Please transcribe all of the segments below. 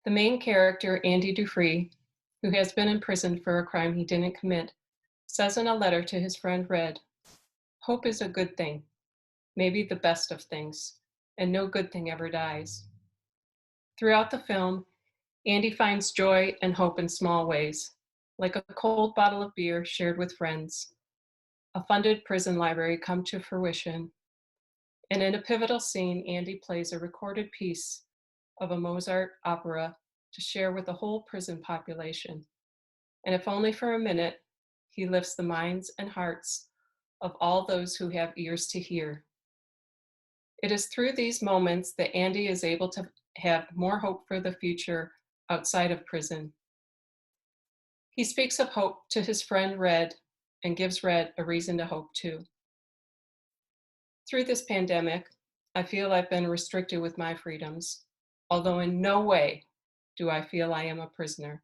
The main character, Andy Dufresne, who has been imprisoned for a crime he didn't commit, says in a letter to his friend Red, "Hope is a good thing, maybe the best of things, and no good thing ever dies." Throughout the film, Andy finds joy and hope in small ways, like a cold bottle of beer shared with friends, a funded prison library come to fruition, and in a pivotal scene, Andy plays a recorded piece of a Mozart opera to share with the whole prison population. And if only for a minute, he lifts the minds and hearts of all those who have ears to hear. It is through these moments that Andy is able to have more hope for the future outside of prison. He speaks of hope to his friend Red and gives Red a reason to hope too. Through this pandemic, I feel I've been restricted with my freedoms, although in no way do I feel I am a prisoner.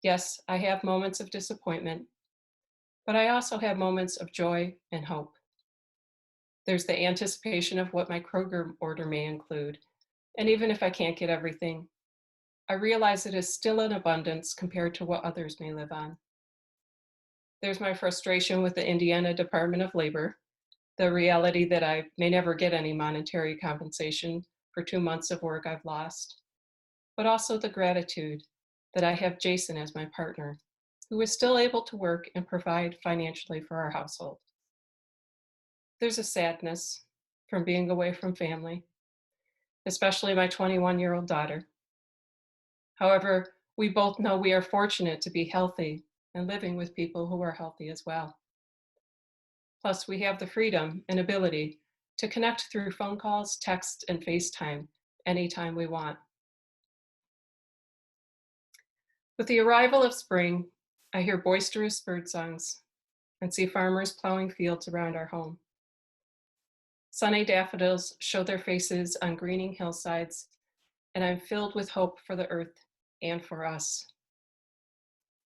Yes, I have moments of disappointment, but I also have moments of joy and hope. There's the anticipation of what my Kroger order may include, and even if I can't get everything, I realize it is still in abundance compared to what others may live on. There's my frustration with the Indiana Department of Labor, the reality that I may never get any monetary compensation for 2 months of work I've lost, but also the gratitude that I have Jason as my partner, who is still able to work and provide financially for our household. There's a sadness from being away from family, especially my 21-year-old daughter. However, we both know we are fortunate to be healthy and living with people who are healthy as well. Plus, we have the freedom and ability to connect through phone calls, text, and FaceTime anytime we want. With the arrival of spring, I hear boisterous bird songs and see farmers plowing fields around our home. Sunny daffodils show their faces on greening hillsides, and I'm filled with hope for the earth and for us.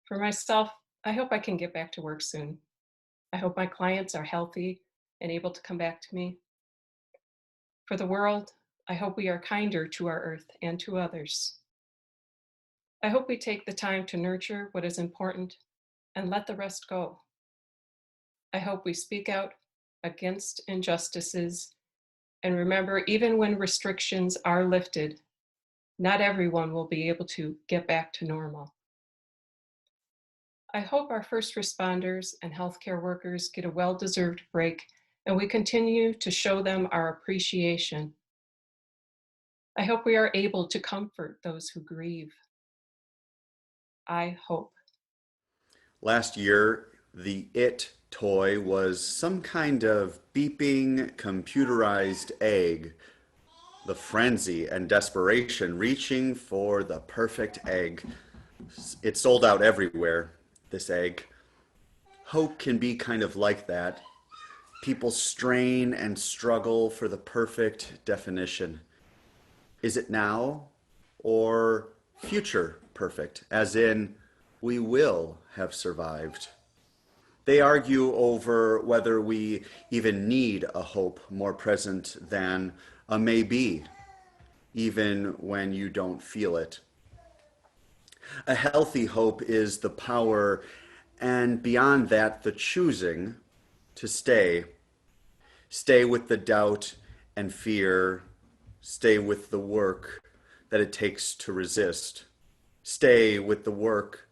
For myself, I hope I can get back to work soon. I hope my clients are healthy and able to come back to me. For the world, I hope we are kinder to our earth and to others. I hope we take the time to nurture what is important and let the rest go. I hope we speak out against injustices and remember, even when restrictions are lifted, not everyone will be able to get back to normal. I hope our first responders and healthcare workers get a well-deserved break and we continue to show them our appreciation. I hope we are able to comfort those who grieve. I hope. Last year, the It toy was some kind of beeping, computerized egg. The frenzy and desperation reaching for the perfect egg. It sold out everywhere, this egg. Hope can be kind of like that. People strain and struggle for the perfect definition. Is it now or future perfect, as in we will have survived? They argue over whether we even need a hope more present than a maybe, even when you don't feel it. A healthy hope is the power, and beyond that, the choosing to stay. Stay with the doubt and fear. Stay with the work that it takes to resist. Stay with the work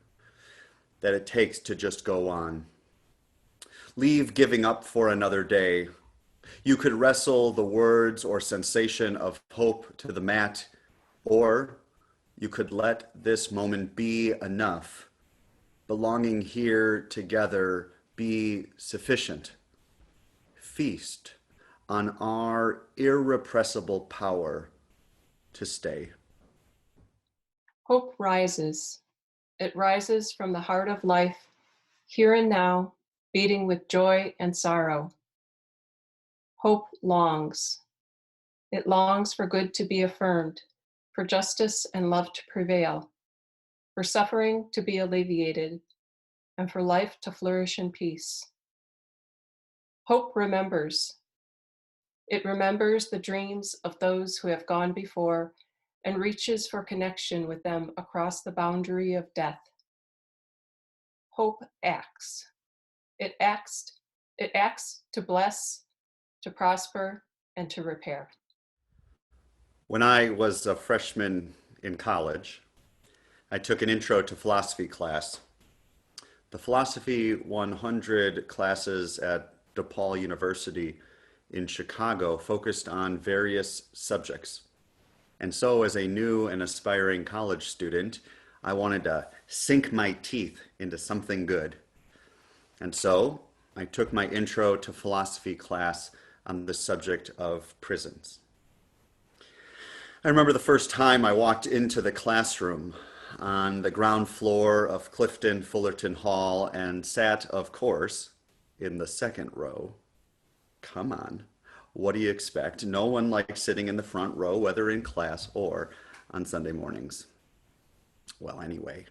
that it takes to just go on. Leave giving up for another day. You could wrestle the words or sensation of hope to the mat, or you could let this moment be enough. Belonging here together be sufficient. Feast on our irrepressible power to stay. Hope rises. It rises from the heart of life, here and now, beating with joy and sorrow. Hope longs. It longs for good to be affirmed, for justice and love to prevail, for suffering to be alleviated, and for life to flourish in peace. Hope remembers. It remembers the dreams of those who have gone before and reaches for connection with them across the boundary of death. Hope acts. It acts to bless, to prosper, and to repair. When I was a freshman in college, I took an intro to philosophy class. The Philosophy 100 classes at DePaul University in Chicago focused on various subjects. And so, as a new and aspiring college student, I wanted to sink my teeth into something good. And so, I took my intro to philosophy class on the subject of prisons. I remember the first time I walked into the classroom on the ground floor of Clifton Fullerton Hall and sat, of course, in the second row. Come on, what do you expect? No one likes sitting in the front row, whether in class or on Sunday mornings. Well, anyway,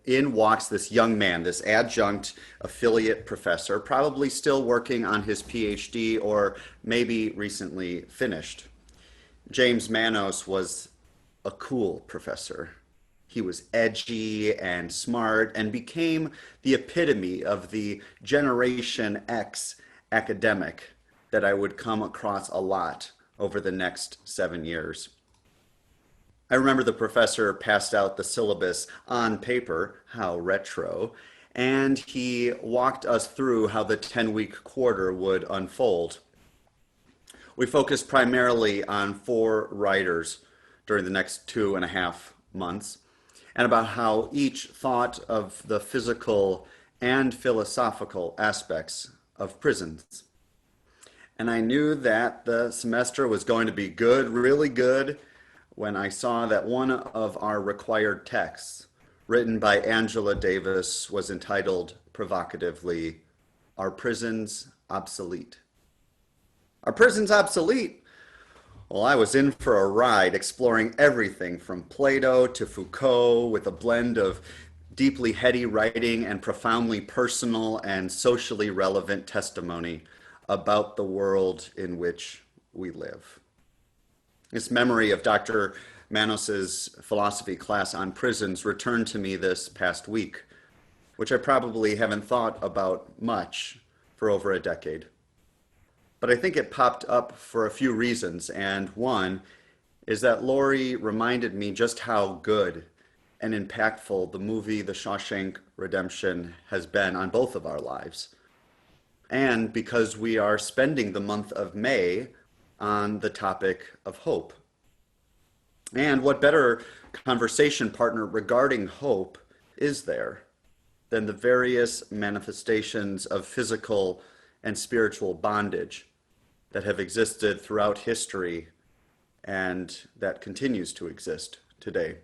in walks this young man, this adjunct affiliate professor, probably still working on his PhD or maybe recently finished. James Manos was a cool professor. He was edgy and smart and became the epitome of the Generation X academic that I would come across a lot over the next 7 years. I remember the professor passed out the syllabus on paper, how retro, and he walked us through how the 10-week quarter would unfold. We focused primarily on 4 writers during the next 2.5 months, and about how each thought of the physical and philosophical aspects of prisons. And I knew that the semester was going to be good, really good, when I saw that one of our required texts, written by Angela Davis, was entitled provocatively, "Are Prisons Obsolete?" Are prisons obsolete? Well, I was in for a ride exploring everything from Plato to Foucault with a blend of deeply heady writing and profoundly personal and socially relevant testimony about the world in which we live. This memory of Dr. Manos's philosophy class on prisons returned to me this past week, which I probably haven't thought about much for over a decade. But I think it popped up for a few reasons, and one is that Lori reminded me just how good and impactful the movie The SHAWSHANK Redemption has been on both of our lives. And because we are spending the month of May on the topic of hope. And what better conversation partner regarding hope is there than the various manifestations of physical and spiritual bondage that have existed throughout history and that continues to exist today.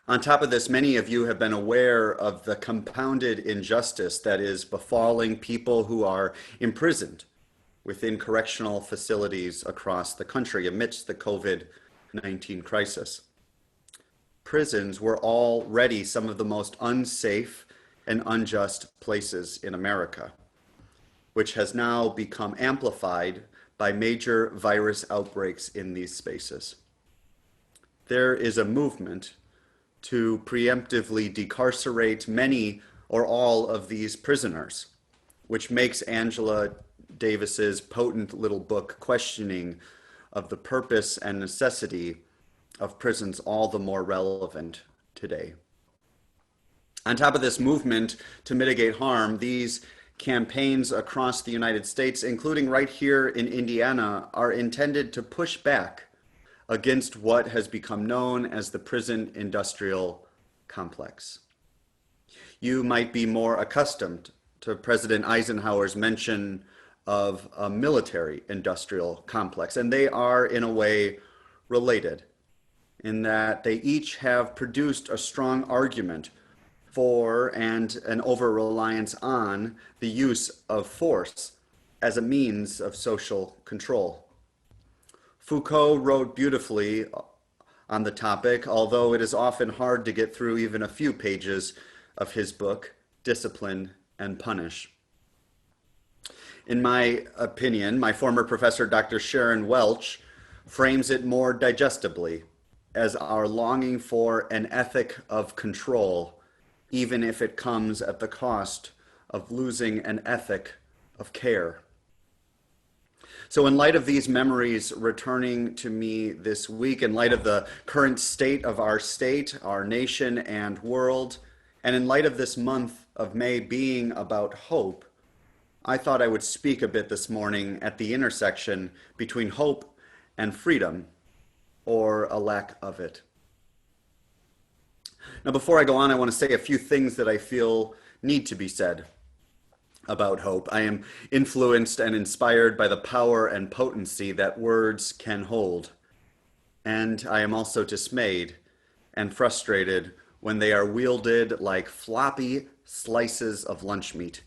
On top of this, many of you have been aware of the compounded injustice that is befalling people who are imprisoned within correctional facilities across the country amidst the COVID-19 crisis. Prisons were already some of the most unsafe and unjust places in America, which has now become amplified by major virus outbreaks in these spaces. There is a movement to preemptively decarcerate many or all of these prisoners, which makes Angela Davis's potent little book questioning of the purpose and necessity of prisons all the more relevant today. On top of this movement to mitigate harm, these campaigns across the United States, including right here in Indiana, are intended to push back against what has become known as the prison industrial complex. You might be more accustomed to President Eisenhower's mention of a military industrial complex, and they are in a way related in that they each have produced a strong argument for and an over-reliance on the use of force as a means of social control. Foucault wrote beautifully on the topic, although it is often hard to get through even a few pages of his book, Discipline and Punish. In my opinion, my former professor, Dr. Sharon Welch, frames it more digestibly as our longing for an ethic of control, even if it comes at the cost of losing an ethic of care. So in light of these memories returning to me this week, in light of the current state of our state, our nation and world, and in light of this month of May being about hope, I thought I would speak a bit this morning at the intersection between hope and freedom, or a lack of it. Now, before I go on, I want to say a few things that I feel need to be said about hope. I am influenced and inspired by the power and potency that words can hold. And I am also dismayed and frustrated when they are wielded like floppy slices of lunch meat.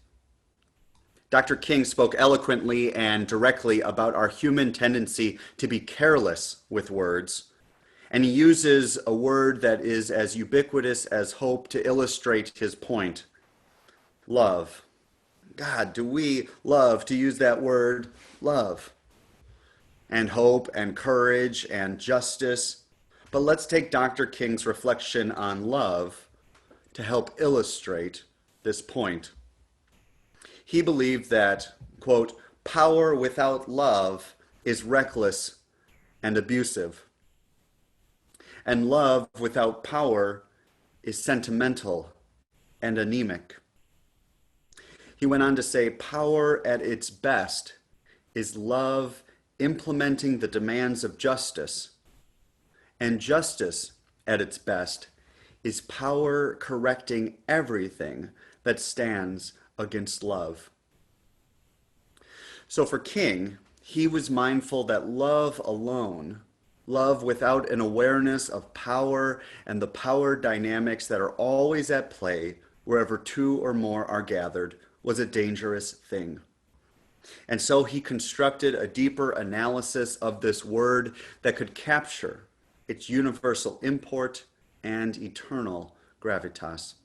Dr. King spoke eloquently and directly about our human tendency to be careless with words. And he uses a word that is as ubiquitous as hope to illustrate his point: love. God, do we love to use that word, love, and hope and courage and justice. But let's take Dr. King's reflection on love to help illustrate this point. He believed that, quote, power without love is reckless and abusive. And love without power is sentimental and anemic. He went on to say, power at its best is love implementing the demands of justice. And justice at its best is power correcting everything that stands against love. So for King, he was mindful that love alone, love without an awareness of power and the power dynamics that are always at play wherever two or more are gathered, was a dangerous thing. And so he constructed a deeper analysis of this word that could capture its universal import and eternal gravitas.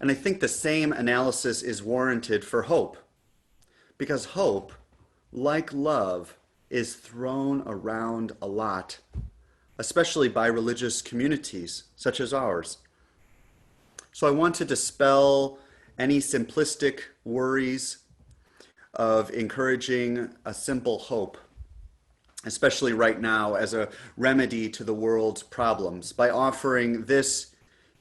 And I think the same analysis is warranted for hope, because hope, like love, is thrown around a lot, especially by religious communities such as ours. So I want to dispel any simplistic worries of encouraging a simple hope, especially right now as a remedy to the world's problems, by offering this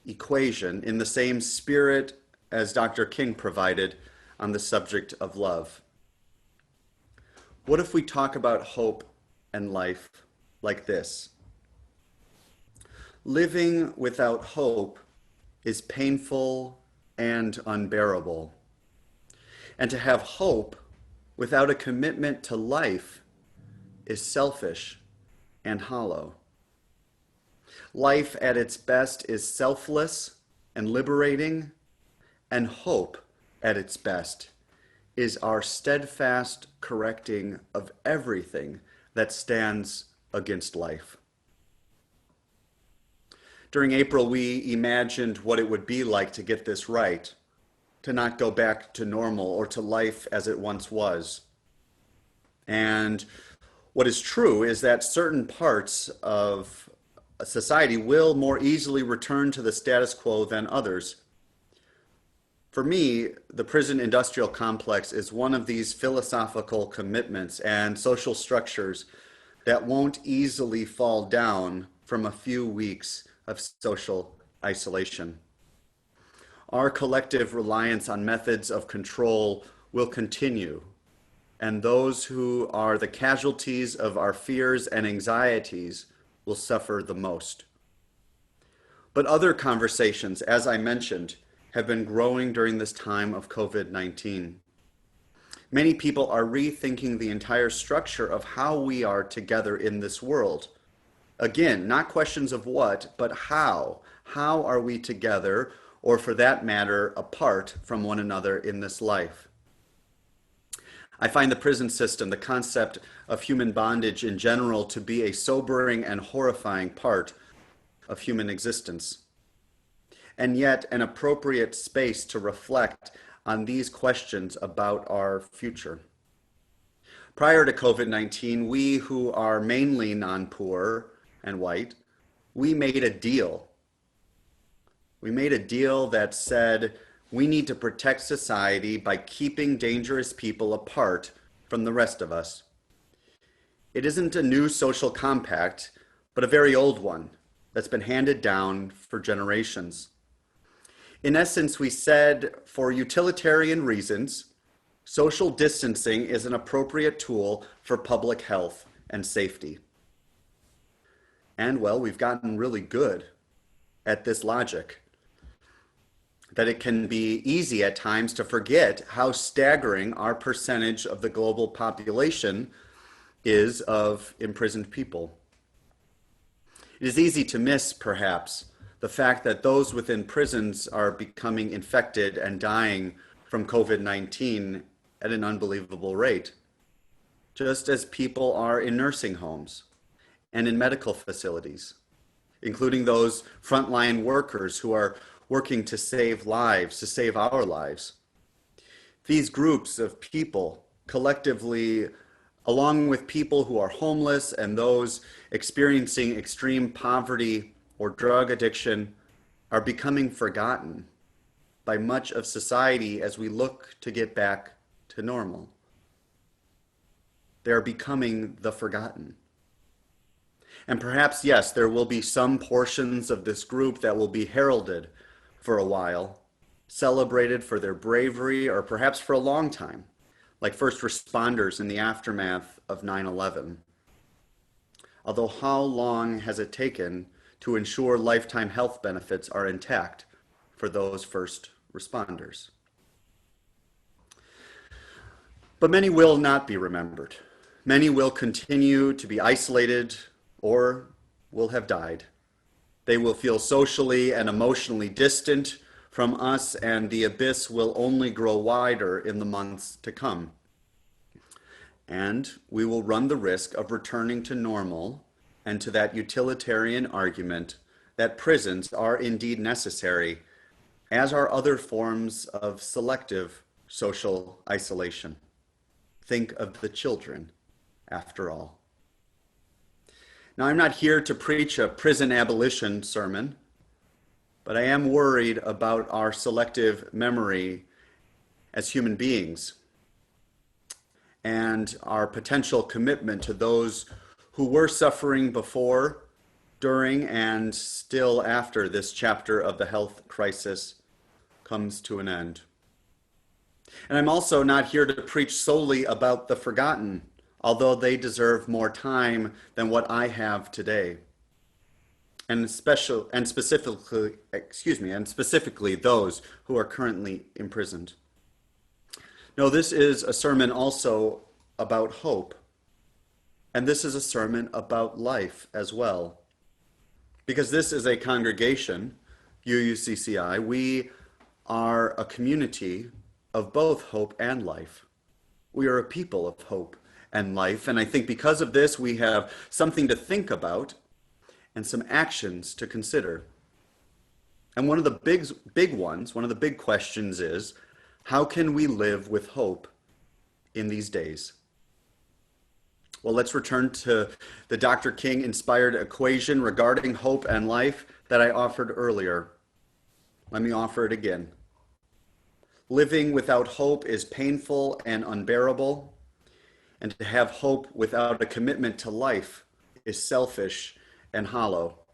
equation in the same spirit as Dr. King provided on the subject of love. What if we talk about hope and life like this? Living without hope is painful and unbearable. And to have hope without a commitment to life is selfish and hollow. Life at its best is selfless and liberating, and hope at its best is our steadfast correcting of everything that stands against life. During April, we imagined what it would be like to get this right, to not go back to normal or to life as it once was. And what is true is that certain parts of a society will more easily return to the status quo than others. For me, the prison industrial complex is one of these philosophical commitments and social structures that won't easily fall down from a few weeks of social isolation. Our collective reliance on methods of control will continue, and those who are the casualties of our fears and anxieties will suffer the most. But other conversations, as I mentioned, have been growing during this time of COVID-19. Many people are rethinking the entire structure of how we are together in this world. Again, not questions of what, but how. How are we together, or for that matter, apart from one another in this life? I find the prison system, the concept of human bondage in general, to be a sobering and horrifying part of human existence, and yet an appropriate space to reflect on these questions about our future. Prior to COVID-19, we who are mainly non-poor and white, we made a deal. We made a deal that said we need to protect society by keeping dangerous people apart from the rest of us. It isn't a new social compact, but a very old one that's been handed down for generations. In essence, we said, for utilitarian reasons, social distancing is an appropriate tool for public health and safety. And well, we've gotten really good at this logic, that it can be easy at times to forget how staggering our percentage of the global population is of imprisoned people. It is easy to miss, perhaps, the fact that those within prisons are becoming infected and dying from COVID-19 at an unbelievable rate, just as people are in nursing homes and in medical facilities, including those frontline workers who are working to save lives, to save our lives. These groups of people collectively, along with people who are homeless and those experiencing extreme poverty or drug addiction, are becoming forgotten by much of society as we look to get back to normal. They are becoming the forgotten. And perhaps, yes, there will be some portions of this group that will be heralded for a while, celebrated for their bravery, or perhaps for a long time, like first responders in the aftermath of 9/11. Although how long has it taken to ensure lifetime health benefits are intact for those first responders? But many will not be remembered. Many will continue to be isolated or will have died. They will feel socially and emotionally distant from us, and the abyss will only grow wider in the months to come. And we will run the risk of returning to normal and to that utilitarian argument that prisons are indeed necessary, as are other forms of selective social isolation. Think of the children, after all. Now, I'm not here to preach a prison abolition sermon, but I am worried about our selective memory as human beings and our potential commitment to those who were suffering before, during, and still after this chapter of the health crisis comes to an end. And I'm also not here to preach solely about the forgotten, although they deserve more time than what I have today. And specifically those who are currently imprisoned. No, this is a sermon also about hope. And this is a sermon about life as well. Because this is a congregation, UUCCI, we are a community of both hope and life. We are a people of hope and life, and I think because of this we have something to think about and some actions to consider. And one of the big questions is, how can we live with hope in these days? Well, let's return to the Dr. King inspired equation regarding hope and life that I offered earlier. Let me offer it again. Living without hope is painful and unbearable, and to have hope without a commitment to life is selfish and hollow.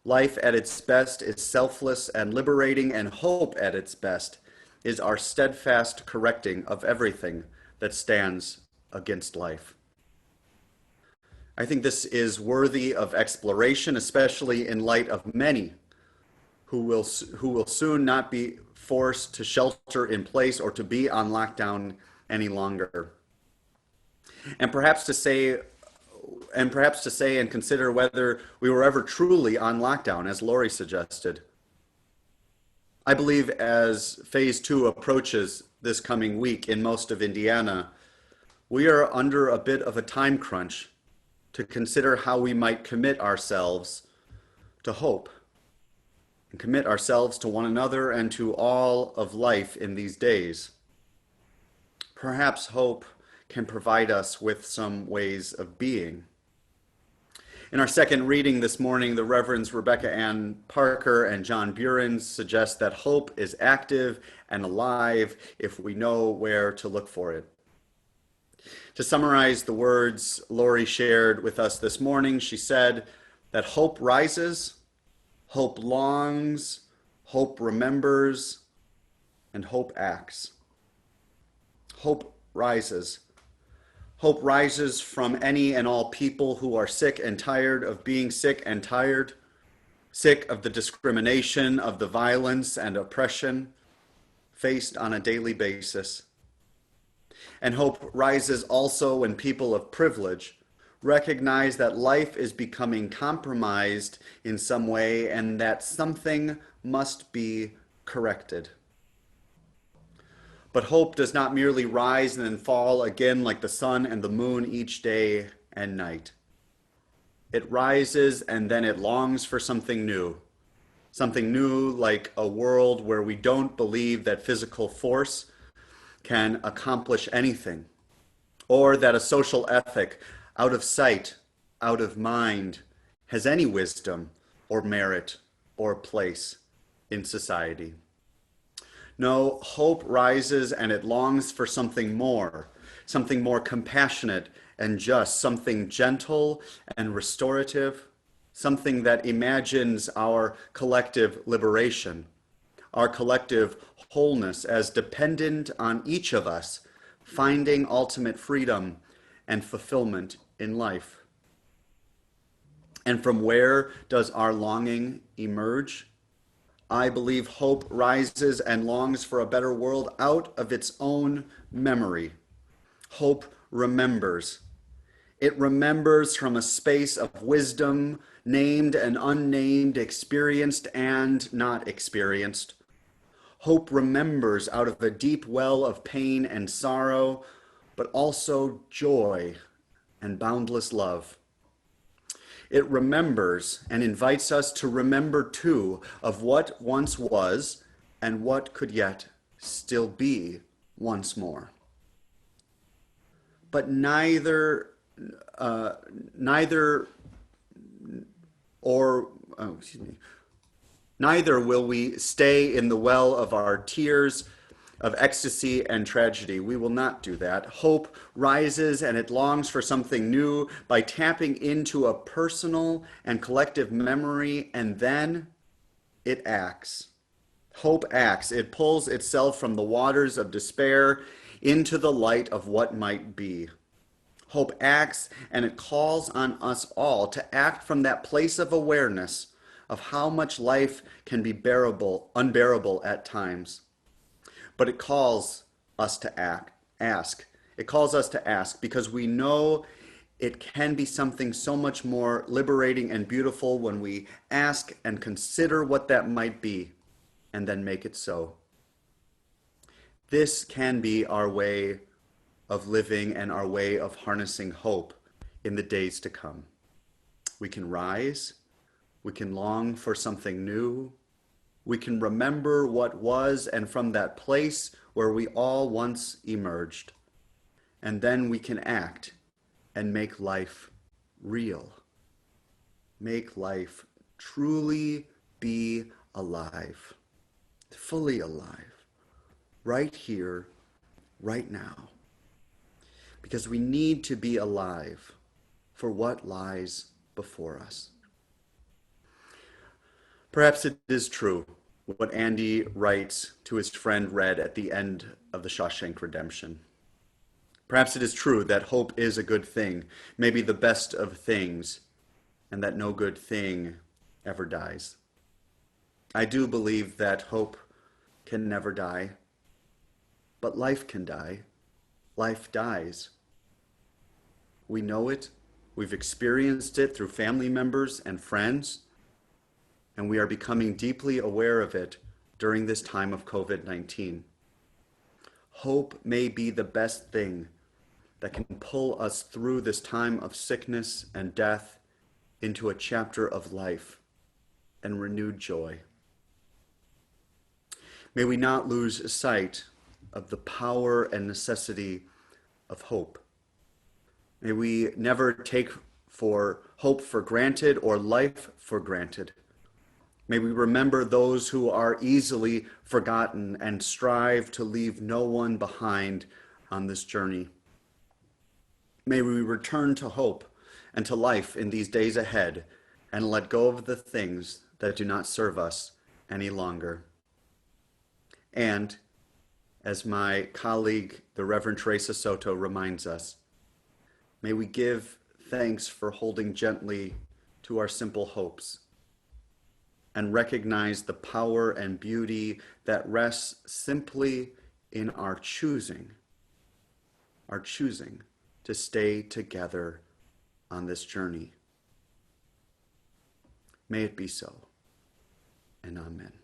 Life at its best is selfless and liberating, and hope at its best is our steadfast correcting of everything that stands against life. I think this is worthy of exploration, especially in light of many who will soon not be forced to shelter in place or to be on lockdown any longer. And perhaps to say and consider whether we were ever truly on lockdown, as Lori suggested. I believe as phase 2 approaches this coming week in most of Indiana, we are under a bit of a time crunch to consider how we might commit ourselves to hope and commit ourselves to one another and to all of life in these days. Perhaps hope can provide us with some ways of being. In our second reading this morning, the Reverends Rebecca Ann Parker and John BUEHRENS suggest that hope is active and alive if we know where to look for it. To summarize the words Lori shared with us this morning, she said that hope rises, hope longs, hope remembers, and hope acts. Hope rises. Hope rises from any and all people who are sick and tired of being sick and tired, sick of the discrimination, of the violence and oppression faced on a daily basis. And hope rises also when people of privilege recognize that life is becoming compromised in some way and that something must be corrected. But hope does not merely rise and then fall again like the sun and the moon each day and night. It rises and then it longs for something new like a world where we don't believe that physical force can accomplish anything, or that a social ethic out of sight, out of mind, has any wisdom or merit or place in society. No, hope rises and it longs for something more compassionate and just, something gentle and restorative, something that imagines our collective liberation, our collective wholeness as dependent on each of us finding ultimate freedom and fulfillment in life. And from where does our longing emerge? I believe hope rises and longs for a better world out of its own memory. Hope remembers. It remembers from a space of wisdom, named and unnamed, experienced and not experienced. Hope remembers out of a deep well of pain and sorrow, but also joy and boundless love. It remembers and invites us to remember too of what once was and what could yet still be once more. But neither will we stay in the well of our tears of ecstasy and tragedy. We will not do that. Hope rises and it longs for something new by tapping into a personal and collective memory, and then it acts. Hope acts. It pulls itself from the waters of despair into the light of what might be. Hope acts and it calls on us all to act from that place of awareness of how much life can be unbearable at times. But it calls us to ask. It calls us to ask because we know it can be something so much more liberating and beautiful when we ask and consider what that might be and then make it so. This can be our way of living and our way of harnessing hope in the days to come. We can rise. We can long for something new. We can remember what was, and from that place where we all once emerged. And then we can act and make life real. Make life truly be alive, fully alive, right here, right now. Because we need to be alive for what lies before us. Perhaps it is true what Andy writes to his friend Red at the end of the SHAWSHANK Redemption. Perhaps it is true that hope is a good thing, maybe the best of things, and that no good thing ever dies. I do believe that hope can never die, but life can die. Life dies. We know it. We've experienced it through family members and friends. And we are becoming deeply aware of it during this time of COVID-19. Hope may be the best thing that can pull us through this time of sickness and death into a chapter of life and renewed joy. May we not lose sight of the power and necessity of hope. May we never take hope for granted or life for granted. May we remember those who are easily forgotten and strive to leave no one behind on this journey. May we return to hope and to life in these days ahead and let go of the things that do not serve us any longer. And, as my colleague, the Reverend THERESA SOTO, reminds us, may we give thanks for holding gently to our simple hopes and recognize the power and beauty that rests simply in our choosing to stay together on this journey. May it be so, and amen.